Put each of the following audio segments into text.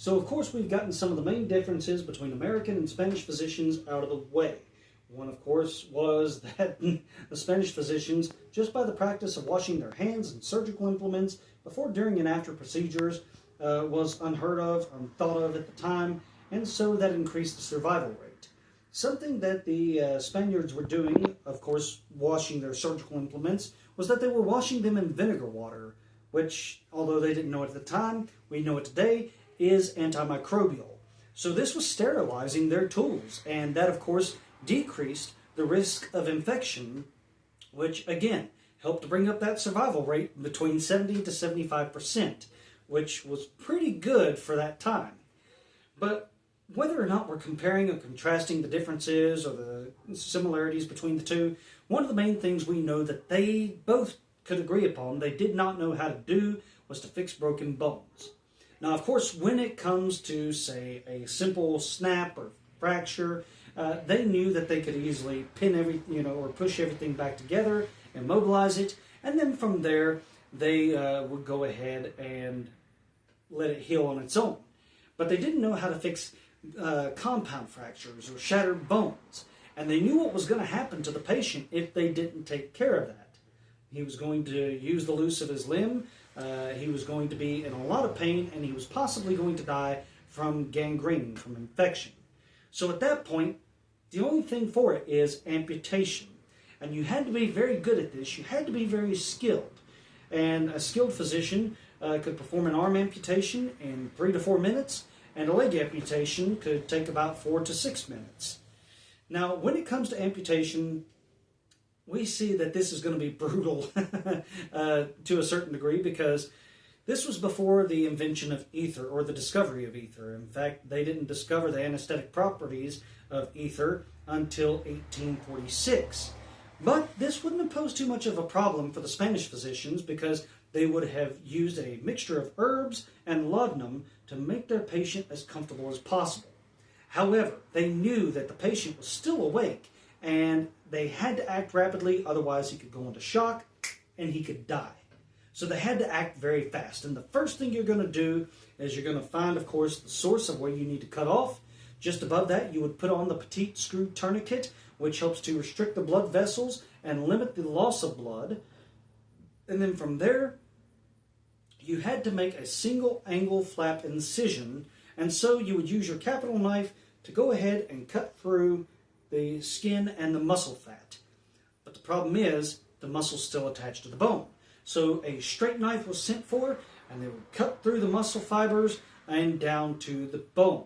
So, of course, we've gotten some of the main differences between American and Spanish physicians out of the way. One, of course, was that the Spanish physicians, just by the practice of washing their hands and surgical implements before, during, and after procedures, was unheard of, unthought of at the time, and so that increased the survival rate. Something that the Spaniards were doing, of course, washing their surgical implements, was that they were washing them in vinegar water, which, although they didn't know it at the time, we know it today, is antimicrobial. So this was sterilizing their tools, and that, of course, decreased the risk of infection, which, again, helped to bring up that survival rate between 70 to 75%, which was pretty good for that time. But whether or not we're comparing or contrasting the differences or the similarities between the two, one of the main things we know that they both could agree upon they did not know how to do was to fix broken bones. Now, of course, when it comes to, say, a simple snap or fracture, they knew that they could easily pin or push everything back together, immobilize it, and then from there they would go ahead and let it heal on its own. But they didn't know how to fix compound fractures or shattered bones, and they knew what was going to happen to the patient if they didn't take care of that. He was going to use the loose of his limb, he was going to be in a lot of pain, and he was possibly going to die from gangrene, from infection. So at that point, the only thing for it is amputation. And you had to be very good at this. You had to be very skilled. And a skilled physician could perform an arm amputation in 3 to 4 minutes, and a leg amputation could take about 4 to 6 minutes. Now, when it comes to amputation, we see that this is going to be brutal to a certain degree, because this was before the invention of ether or the discovery of ether. In fact, they didn't discover the anesthetic properties of ether until 1846. But this wouldn't have posed too much of a problem for the Spanish physicians, because they would have used a mixture of herbs and laudanum to make their patient as comfortable as possible. However, they knew that the patient was still awake, and they had to act rapidly, otherwise he could go into shock and he could die. So they had to act very fast. And the first thing you're going to do is you're going to find, of course, the source of where you need to cut off. Just above that, you would put on the petite screw tourniquet, which helps to restrict the blood vessels and limit the loss of blood. And then from there, you had to make a single angle flap incision. And so you would use your capital knife to go ahead and cut through the skin and the muscle fat. But the problem is, the muscle's still attached to the bone. So a straight knife was sent for, and they would cut through the muscle fibers and down to the bone.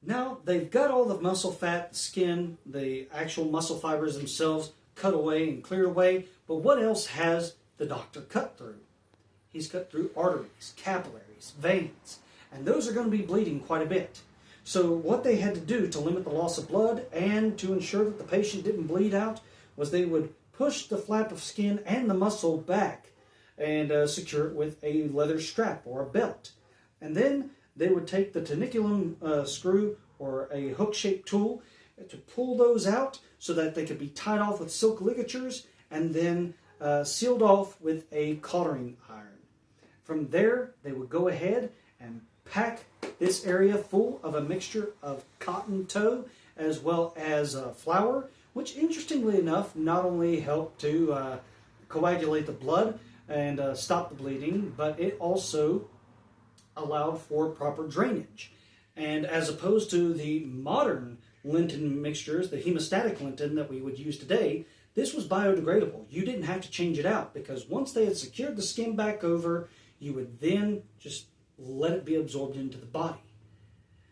Now they've got all the muscle fat, the skin, the actual muscle fibers themselves cut away and cleared away, but what else has the doctor cut through? He's cut through arteries, capillaries, veins, and those are going to be bleeding quite a bit. So what they had to do to limit the loss of blood and to ensure that the patient didn't bleed out was they would push the flap of skin and the muscle back and secure it with a leather strap or a belt. And then they would take the tuniculum screw or a hook-shaped tool to pull those out so that they could be tied off with silk ligatures and then sealed off with a cottering iron. From there, they would go ahead and pack this area full of a mixture of cotton tow as well as flour, which, interestingly enough, not only helped to coagulate the blood and stop the bleeding, but it also allowed for proper drainage. And as opposed to the modern Linton mixtures, the hemostatic Linton that we would use today, this was biodegradable. You didn't have to change it out, because once they had secured the skin back over, you would then just let it be absorbed into the body.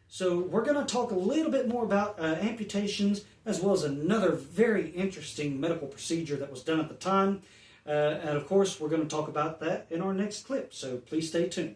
So we're going to talk a little bit more about amputations, as well as another very interesting medical procedure that was done at the time. And of course, we're going to talk about that in our next clip, so please stay tuned.